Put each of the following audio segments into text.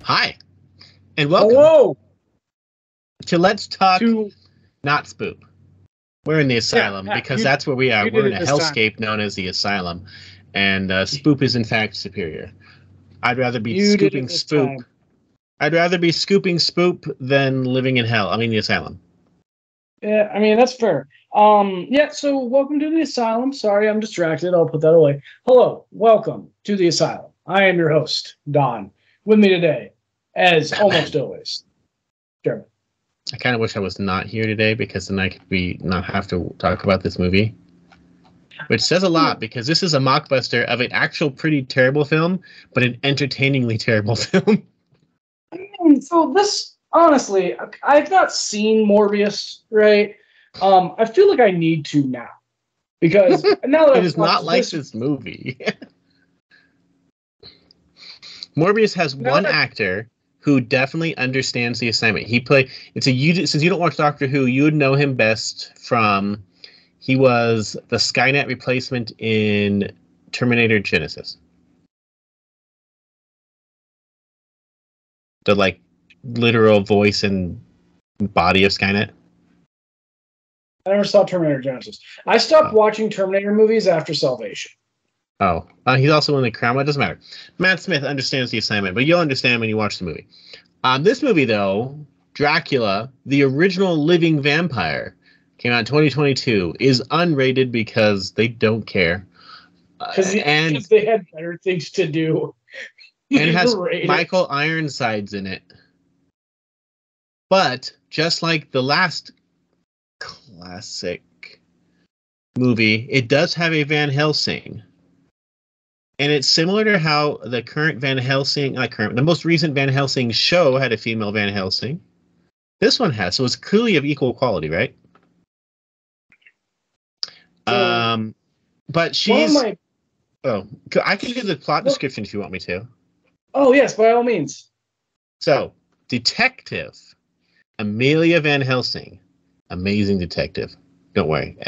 Hi, and welcome Hello to Let's Talk to Not Spoop. We're in the asylum because that's where we are. We're in a hellscape known as the asylum, and Spoop is in fact superior. I'd rather be scooping Spoop. I'd rather be scooping Spoop than living in hell. I mean the asylum. Yeah, I mean that's fair. So welcome to the asylum. Sorry, I'm distracted. I'll put that away. Hello, welcome to the asylum. I am your host, Don. With me today, as almost always, Jeremy. I kind of wish I was not here today because then I could not have to talk about this movie. Which says a lot because this is a mockbuster of an actual pretty terrible film, but an entertainingly terrible film. So this, honestly, I've not seen Morbius, right? I feel like I need to now. Because now that it is not like this movie. Morbius has one actor who definitely understands the assignment. Since you don't watch Doctor Who, you would know him best from he was the Skynet replacement in Terminator Genisys. The literal voice and body of Skynet. I never saw Terminator Genisys. I stopped watching Terminator movies after Salvation. Oh, he's also in The Crown. It doesn't matter. Matt Smith understands the assignment, but you'll understand when you watch the movie. This movie, though, Dracula, the original living vampire, came out in 2022, is unrated because they don't care. Because they had better things to do. And it has Michael Ironsides in it. But, just like the last classic movie, it does have a Van Helsing. And it's similar to how the current Van Helsing, the most recent Van Helsing show had a female Van Helsing. This one has, so it's clearly of equal quality, right? But she's. I can do the plot description if you want me to. Oh yes, by all means. So, detective Amelia Van Helsing, amazing detective. Don't worry.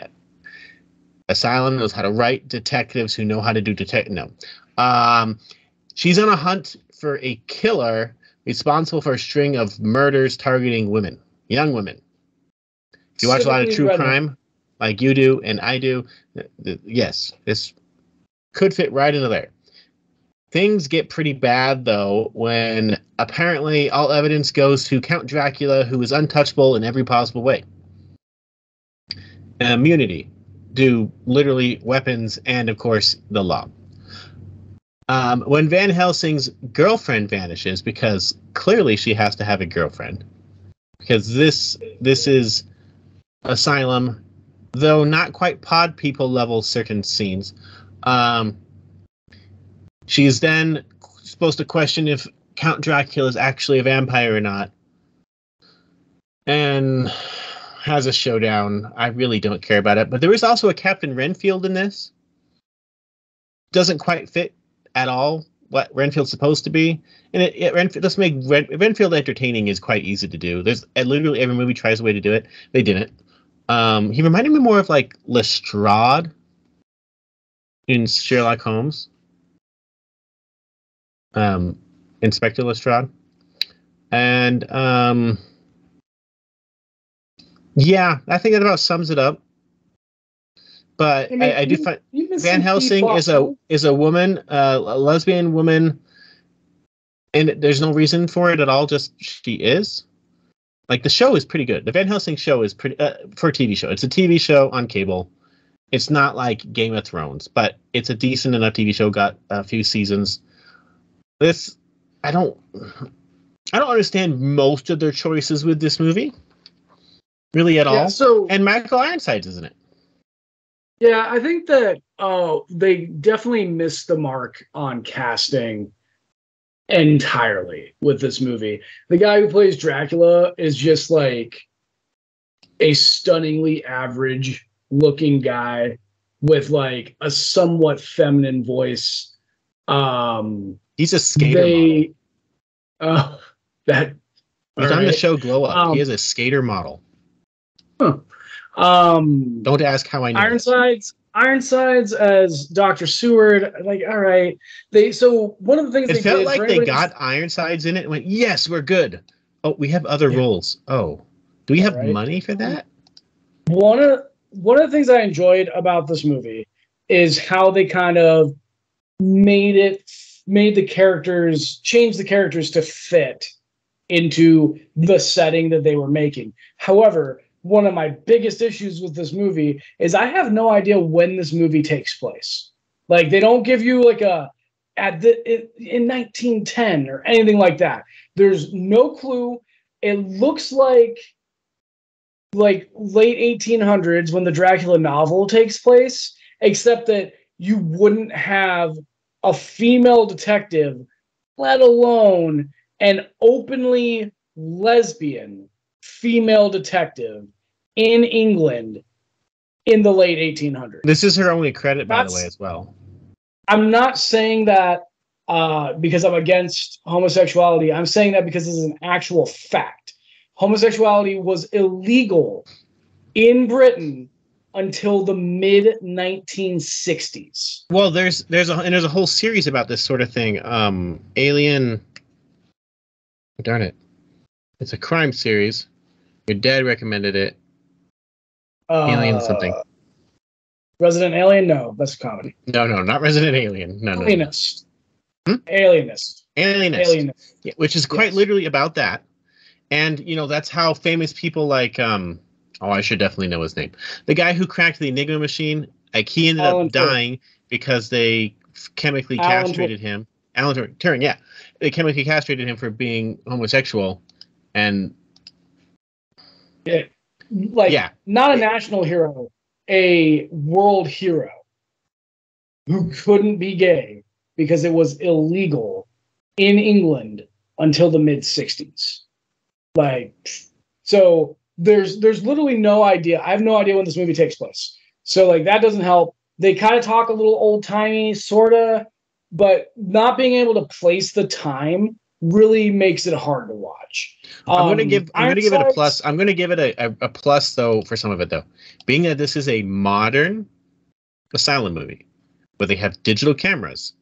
Asylum knows how to write detectives who know how to do she's on a hunt for a killer responsible for a string of murders targeting women, young women. If you watch a lot of true crime, like you do and I do, yes, this could fit right into there. Things get pretty bad, though, when apparently all evidence goes to Count Dracula, who is untouchable in every possible way. Immunity. Do literally weapons and, of course, the law. When Van Helsing's girlfriend vanishes, because clearly she has to have a girlfriend, because this is Asylum, though not quite pod people level certain scenes. She's then supposed to question if Count Dracula is actually a vampire or not, and has a showdown. I really don't care about it, but there is also a Captain Renfield in this. Doesn't quite fit at all what Renfield's supposed to be, and let's make Renfield entertaining is quite easy to do. There's literally every movie tries a way to do it. They didn't. He reminded me more of Lestrade in Sherlock Holmes. Inspector Lestrade, and yeah, I think that about sums it up. But I do find Van Helsing is a woman, a lesbian woman, and there's no reason for it at all. Just she is. The show is pretty good. The Van Helsing show is pretty for a TV show. It's a TV show on cable. It's not like Game of Thrones, but it's a decent enough TV show. Got a few seasons. I don't understand most of their choices with this movie, really at all. And Michael Ironsides is in it. Yeah, I think that they definitely missed the mark on casting entirely with this movie. The guy who plays Dracula is just a stunningly average looking guy with a somewhat feminine voice. He's a skater model. He's on the show Glow Up. He is a skater model. Huh. Don't ask how I know. Ironsides Ironsides as Dr. Seward, like, all right. So one of the things it felt like they got Ironsides in it and went, yes, we're good. Oh, we have other roles. Oh, do we have money for that? One of the things I enjoyed about this movie is how they kind of changed the characters to fit into the setting that they were making. However, one of my biggest issues with this movie is I have no idea when this movie takes place. Like, they don't give you like in 1910 or anything like that. There's no clue. It looks like late 1800s when the Dracula novel takes place, except that you wouldn't have a female detective, let alone an openly lesbian female detective in England in the late 1800s. This is her only credit, by the way, as well. I'm not saying that because I'm against homosexuality. I'm saying that because this is an actual fact. Homosexuality was illegal in Britain until the mid 1960s. Well, there's a whole series about this sort of thing. Alien. Darn it! It's a crime series. Your dad recommended it. Alien something. Resident Alien? No, that's a comedy. No, not Resident Alien. No. Alienist. Alienist. Yeah, which is quite literally about that. And, that's how famous people like, I should definitely know his name. The guy who cracked the Enigma machine, like, he ended up dying because they chemically castrated him. Alan Turing, yeah. They chemically castrated him for being homosexual. And... not a national hero, a world hero who couldn't be gay because it was illegal in England until the mid 60s. So there's literally no idea. I have no idea when this movie takes place. So that doesn't help. They kind of talk a little old timey, sorta, but not being able to place the time really makes it hard to watch. I'm going to give it a plus. I'm going to give it a plus though for some of it though, being that this is a modern asylum movie where they have digital cameras.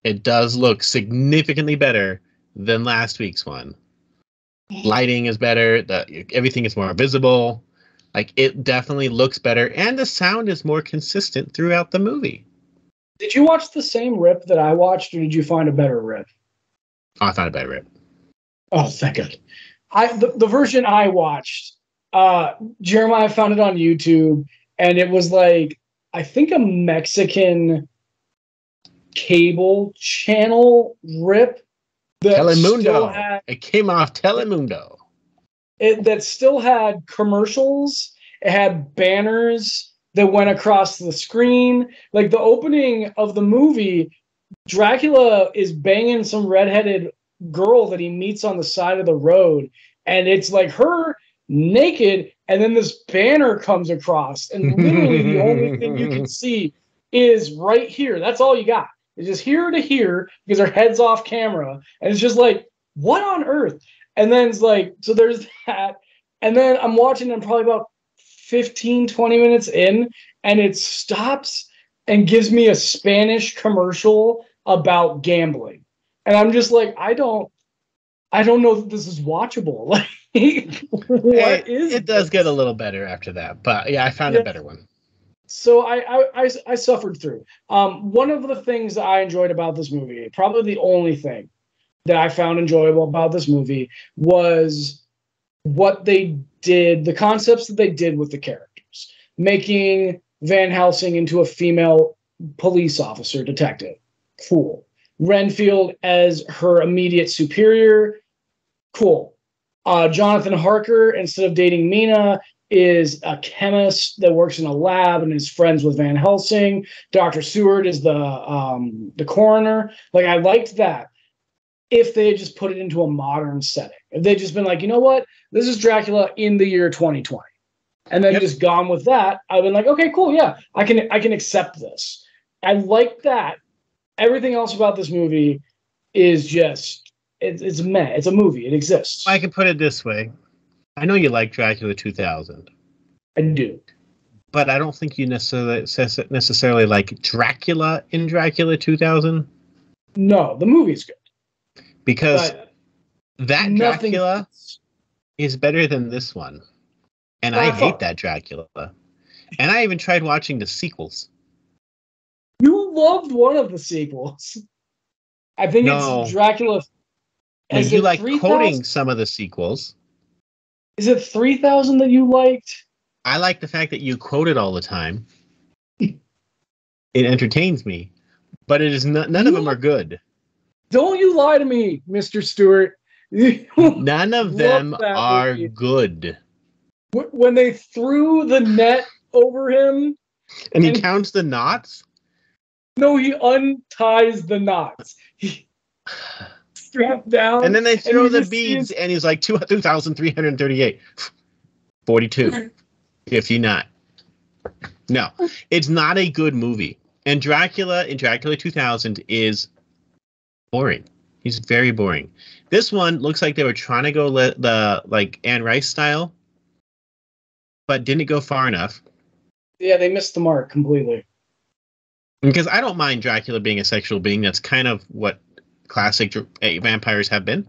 It does look significantly better than last week's one. Lighting is better. Everything is more visible. It definitely looks better, and the sound is more consistent throughout the movie. Did you watch the same rip that I watched, or did you find a better rip? Oh, I found a better rip. Oh, thank God. The version I watched, Jeremiah found it on YouTube, and it was I think a Mexican cable channel rip. Telemundo. It came off Telemundo. That still had commercials. It had banners that went across the screen. The opening of the movie, Dracula is banging some redheaded girl that he meets on the side of the road, and it's her naked, and then this banner comes across, and literally the only thing you can see is right here. That's all you got. It's just here to here because her head's off camera, and it's just what on earth? And then it's so there's that, and then I'm watching them probably about 15, 20 minutes in, and it stops and gives me a Spanish commercial about gambling. And I'm just I don't know that this is watchable. It does get a little better after that, but yeah, I found a better one. So I suffered through. One of the things that I enjoyed about this movie, probably the only thing that I found enjoyable about this movie, was what they did, the concepts that they did with the characters, making Van Helsing into a female police officer detective. Cool. Renfield as her immediate superior. Cool. Jonathan Harker, instead of dating Mina, is a chemist that works in a lab and is friends with Van Helsing. Dr. Seward is the coroner. I liked that if they had just put it into a modern setting. If they'd just been you know what? This is Dracula in the year 2020. And then just gone with that, I've been okay, cool, yeah. I can accept this. I like that. Everything else about this movie is just it's meh. It's a movie. It exists. I can put it this way. I know you like Dracula 2000. I do. but I don't think you necessarily like Dracula in Dracula 2000. No, the movie's good. Because that Dracula is better than this one. And I hate that Dracula. And I even tried watching the sequels. You loved one of the sequels. I think it's Dracula. And you like quoting some of the sequels. Is it 3000 that you liked? I like the fact that you quote it all the time. It entertains me. But it is none of them are good. Don't you lie to me, Mr. Stewart. None of them are good. When they threw the net over him. And he counts the knots? No, he unties the knots. He strapped down. And then they throw the beads, and he's like 2,338. 42. 59. No, it's not a good movie. And Dracula in Dracula 2000 is boring. He's very boring. This one looks like they were trying to go the like Anne Rice style, but didn't go far enough. Yeah, they missed the mark completely. Because I don't mind Dracula being a sexual being. That's kind of what classic vampires have been.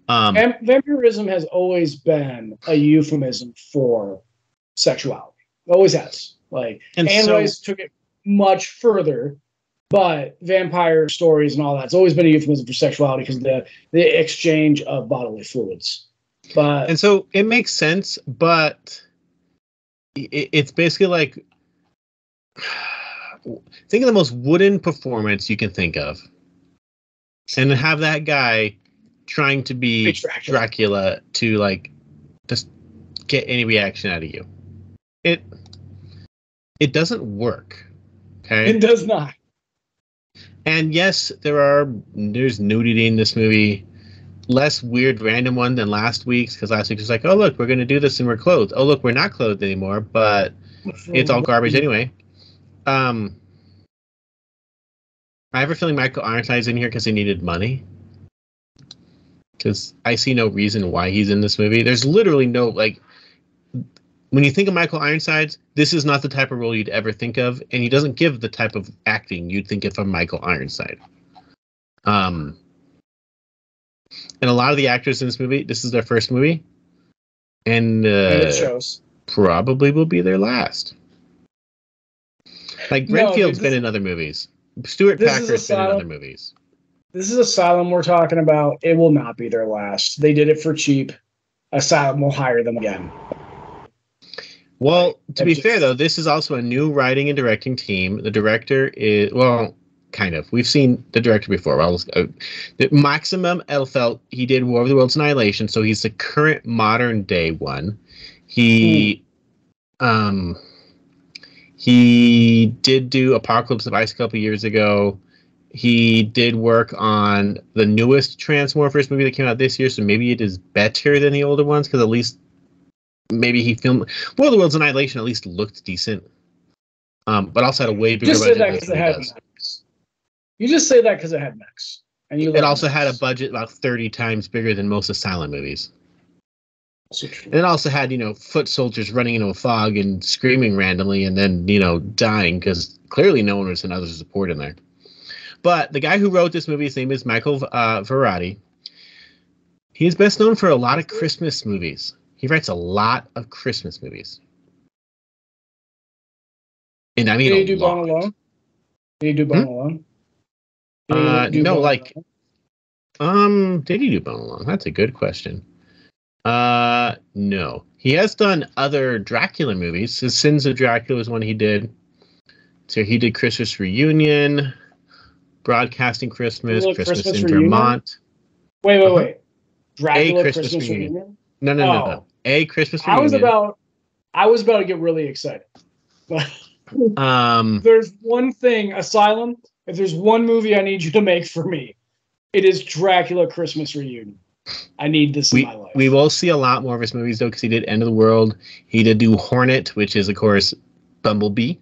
Vampirism has always been a euphemism for sexuality. It always has. Like Anne Rice took it much further, but vampire stories and all that's always been a euphemism for sexuality because the exchange of bodily fluids. And so it makes sense, but it's basically like think of the most wooden performance you can think of, and have that guy trying to be Dracula to like just get any reaction out of you. It doesn't work. Okay, it does not. And yes, there's nudity in this movie. Less weird random one than last week's, because last week was like, oh look, we're gonna do this and we're clothed. Oh look, we're not clothed anymore, but it's all garbage anyway. I have a feeling Michael Ironside's in here because he needed money. Because I see no reason why he's in this movie. There's literally no, like, when you think of Michael Ironside, this is not the type of role you'd ever think of, and he doesn't give the type of acting you'd think of from Michael Ironside. And a lot of the actors in this movie, this is their first movie, and it shows. Probably will be their last. Like Renfield's been in other movies. Stuart Packer's been in other movies. This is Asylum we're talking about. It will not be their last. They did it for cheap. Asylum will hire them again. Well, to be fair, though, this is also a new writing and directing team. The director is, well, kind of. We've seen the director before. Maximum Elfelt, he did War of the Worlds Annihilation, so he's the current modern day one. He did do Apocalypse of Ice a couple years ago. He did work on the newest Transmorphers movie that came out this year, so maybe it is better than the older ones, because at least maybe he filmed War of the Worlds Annihilation at least looked decent. But also had a way bigger budget than this one does. You just say that because it had mechs. And it also had a budget about 30 times bigger than most Asylum movies. And it also had, foot soldiers running into a fog and screaming randomly and then, dying because clearly no one was in other support in there. But the guy who wrote this movie, his name is Michael Varrati. He's best known for a lot of Christmas movies. He writes a lot of Christmas movies. And I mean, did he do Bone Alone? Did he do Bone Alone? Did he do Bone Alone? That's a good question. No. He has done other Dracula movies. His Sins of Dracula is one he did. So he did Christmas Reunion, Broadcasting Christmas, Christmas in Vermont. Wait. Dracula Christmas Reunion? No. A Christmas Reunion. I was about to get really excited. There's one thing, Asylum, if there's one movie I need you to make for me, it is Dracula Christmas Reunion. I need this in my life. We will see a lot more of his movies, though, because he did End of the World. He did do Hornet, which is, of course, Bumblebee.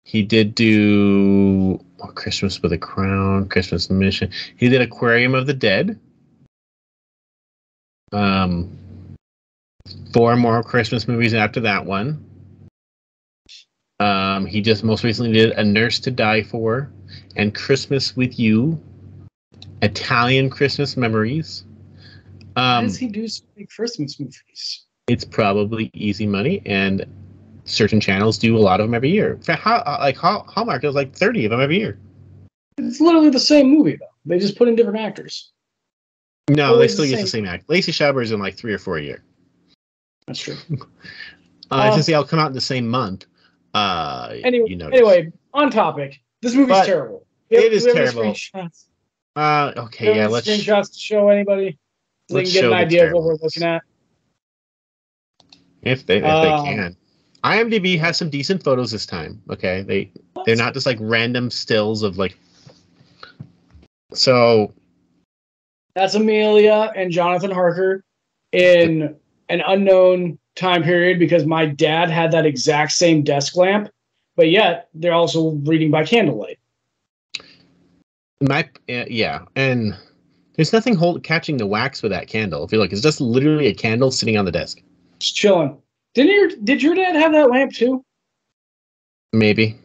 He did do Christmas with a Crown, Christmas Mission. He did Aquarium of the Dead. 4 more Christmas movies after that one. He just most recently did A Nurse to Die For and Christmas with You, Italian Christmas Memories. Why does he do so many Christmas movies? It's probably easy money, and certain channels do a lot of them every year. Hallmark does like 30 of them every year. It's literally the same movie, though. They just put in different actors. No, they still use the same actor. Lacey Chabert in like 3 or 4 a year. That's true. Since they all come out in the same month. Anyway, on topic. This movie's terrible. It is terrible. Screenshots. Okay, yeah. Let's screenshots to show anybody so they can get an idea of what we're looking at. If they can. IMDb has some decent photos this time. Okay, they're not just like random stills of like. So. That's Amelia and Jonathan Harker in an unknown time period because my dad had that exact same desk lamp, but yet they're also reading by candlelight. And there's nothing catching the wax with that candle. If you look, it's just literally a candle sitting on the desk, just chilling. Did your dad have that lamp too? Maybe.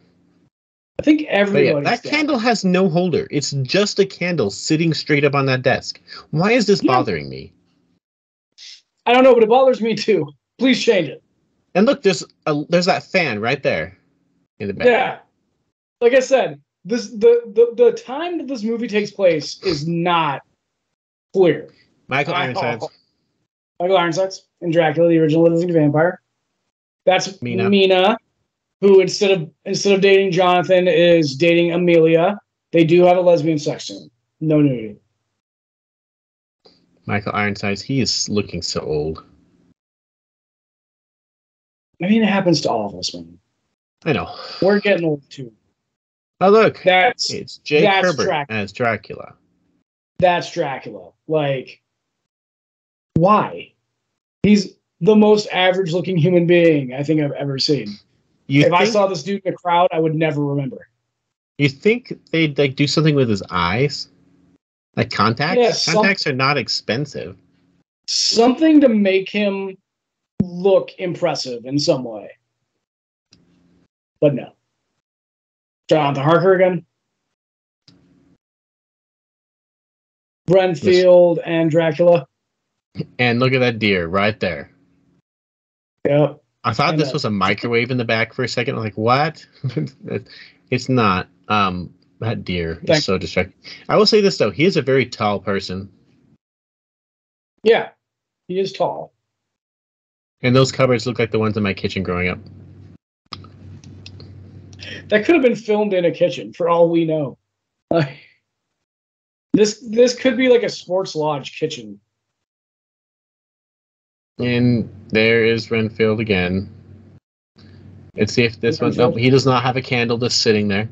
I think everybody. That candle has no holder. It's just a candle sitting straight up on that desk. Why is this bothering me? I don't know, but it bothers me too. Please change it. And look, there's that fan right there in the back. Yeah, like I said, the time that this movie takes place is not clear. Michael Ironsides in Dracula, the original Living Vampire. That's Mina, who instead of dating Jonathan is dating Amelia. They do have a lesbian sex scene. No nudity. Michael Ironsides, he is looking so old. I mean, it happens to all of us, man. I know. We're getting old too. Oh, look. It's Jake Herbert as Dracula. That's Dracula. Like, why? He's the most average-looking human being I think I've ever seen. If I saw this dude in a crowd, I would never remember. You think they'd like do something with his eyes? Like contacts? Yeah, contacts are not expensive. Something to make him look impressive in some way. But no. Jonathan Harker again. Renfield and Dracula. And look at that deer right there. Yep. I thought this was a microwave in the back for a second. I'm like, what? It's not. That deer is so distracting. I will say this, though. He is a very tall person. Yeah, he is tall. And those cupboards look like the ones in my kitchen growing up. That could have been filmed in a kitchen, for all we know. This could be like a sports lodge kitchen. And there is Renfield again. Let's see if this one. Nope, he does not have a candle just sitting there.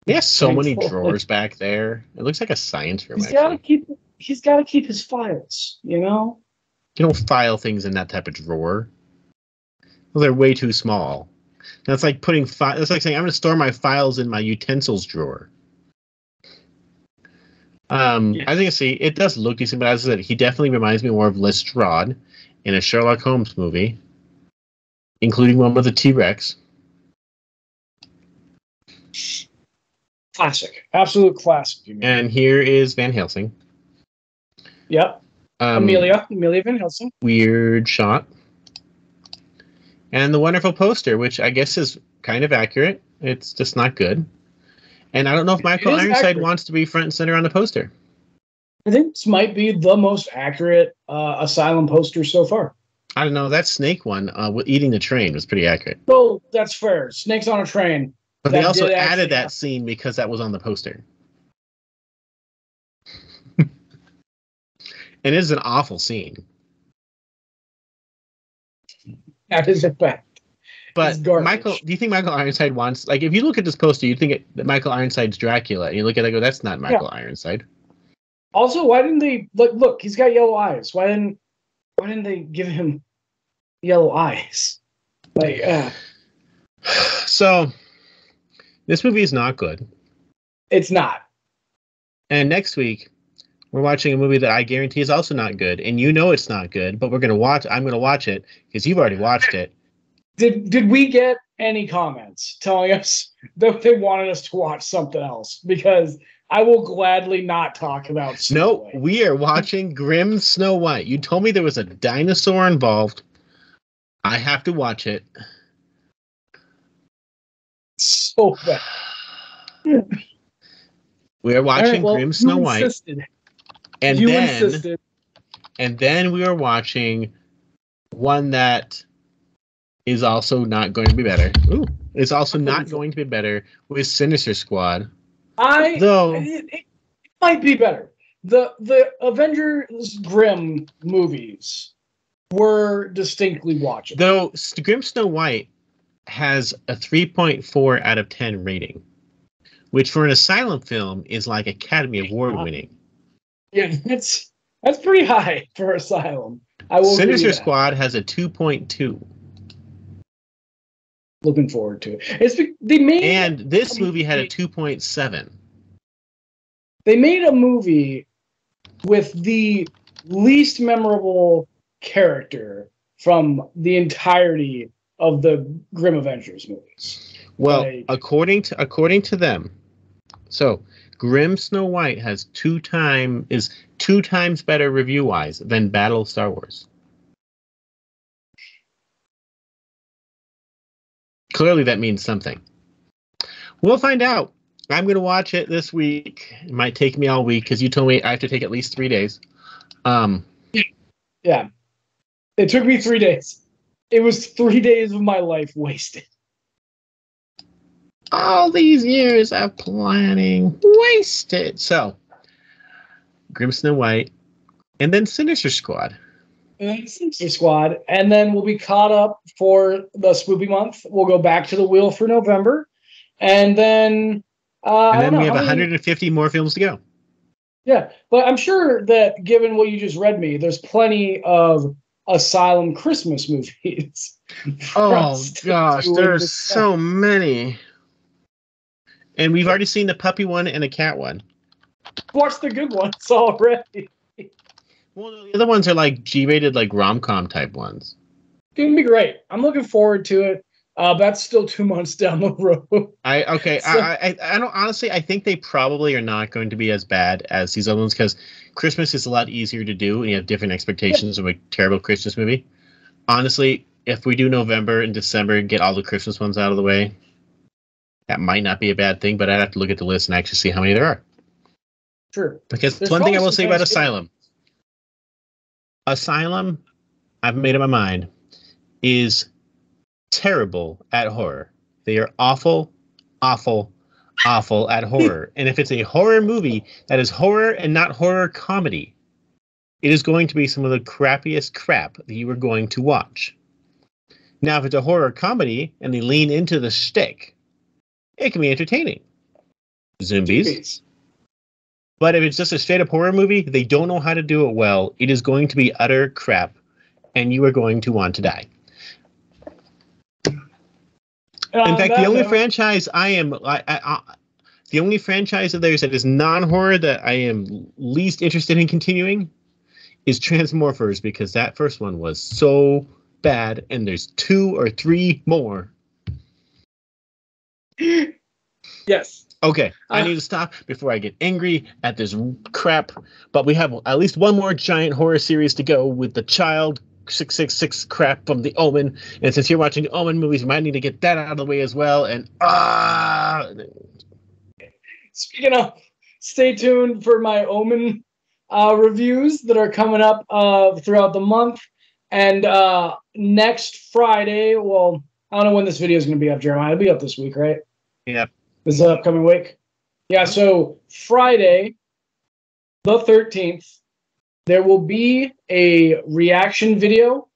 He has so many drawers back there. It looks like a science room. He's got to keep his files. You know. You don't file things in that type of drawer. Well, they're way too small. That's like putting. That's like saying I'm going to store my files in my utensils drawer. As you can see, it does look decent, but as I said, he definitely reminds me more of Lestrade in a Sherlock Holmes movie, including one with a T-Rex. Classic. Absolute classic. And here is Van Helsing. Yep. Amelia Van Helsing. Weird shot. And the wonderful poster, which I guess is kind of accurate. It's just not good. And I don't know if Michael Ironside wants to be front and center on the poster. I think this might be the most accurate Asylum poster so far. I don't know. That snake one, eating the train, was pretty accurate. Well, that's fair. Snakes on a train. But they also added that scene because that was on the poster. It is an awful scene. That is a fact. But Michael, do you think Michael Ironside wants, like, if you look at this poster, you think that Michael Ironside's Dracula, and you look at it and go, that's not Michael Ironside. Also, why didn't they look? He's got yellow eyes. Why didn't they give him yellow eyes? So, this movie is not good. It's not. And next week, we're watching a movie that I guarantee is also not good, and you know it's not good, but I'm going to watch it because you've already watched it. Did we get any comments telling us that they wanted us to watch something else? Because I will gladly not talk about Snow White. No, we are watching Grim Snow White. You told me there was a dinosaur involved. I have to watch it. So bad. We are watching Grim Snow White. And then we are watching one that is also not going to be better. Ooh, it's also not going to be better with Sinister Squad. It might be better. The Avengers Grimm movies were distinctly watchable. Though Grim Snow White has a 3.4 out of 10 rating, which for an Asylum film is like Academy Award winning. Yeah, that's pretty high for Asylum. Sinister Squad has a 2.2. Looking forward to it. And this movie had a 2.7. They made a movie with the least memorable character from the entirety of the Grimm Avengers movies. Well, according to them, so Grim Snow White is 2 times better review wise than Battle of Star Wars. Clearly, that means something. We'll find out. I'm going to watch it this week. It might take me all week because you told me I have to take at least 3 days. Yeah. It took me 3 days. It was 3 days of my life wasted. All these years of planning wasted. So, Grim Snow White, and then Sinister Squad. Sinister Squad, and then we'll be caught up for the Spoopy month. We'll go back to the wheel for November, and then we have 150 more films to go. Yeah, but I'm sure that given what you just read me, there's plenty of Asylum Christmas movies. Oh gosh, there's so many. And we've already seen the puppy one and the cat one. Watch the good ones already. Well, the other ones are like G-rated, like rom-com type ones. It's gonna be great. I'm looking forward to it. That's still 2 months down the road. I don't honestly. I think they probably are not going to be as bad as these other ones because Christmas is a lot easier to do, and you have different expectations of a terrible Christmas movie. Honestly, if we do November and December and get all the Christmas ones out of the way, that might not be a bad thing. But I'd have to look at the list and actually see how many there are. Sure. Because one thing I will say about Asylum. Asylum, I've made up my mind, is terrible at horror. They are awful, awful, awful at horror. And if it's a horror movie that is horror and not horror comedy, it is going to be some of the crappiest crap that you are going to watch. Now, if it's a horror comedy and they lean into the shtick, it can be entertaining. Zombies. But if it's just a straight up horror movie, they don't know how to do it well. It is going to be utter crap, and you are going to want to die. In fact, the only franchise the only franchise of theirs that is non-horror that I am least interested in continuing is Transmorphers, because that first one was so bad, and there's 2 or 3 more. Yes. Okay, I need to stop before I get angry at this crap. But we have at least one more giant horror series to go with the Child 666 crap from The Omen. And since you're watching the Omen movies, we might need to get that out of the way as well. And speaking of, stay tuned for my Omen reviews that are coming up throughout the month. And next Friday, well, I don't know when this video is going to be up, Jeremiah. It'll be up this week, right? Yeah. This upcoming week? Yeah, so Friday, the 13th, there will be a reaction video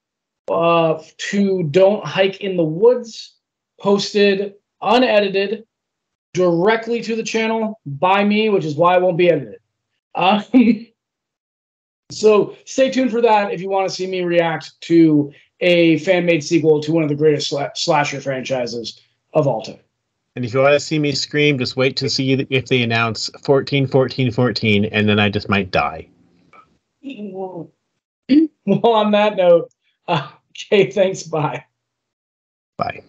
to Don't Hike in the Woods, posted unedited directly to the channel by me, which is why it won't be edited. So stay tuned for that if you want to see me react to a fan-made sequel to one of the greatest slasher franchises of all time. And if you want to see me scream, just wait to see if they announce 14, 14, 14, and then I just might die. Well, on that note, okay, thanks, bye. Bye.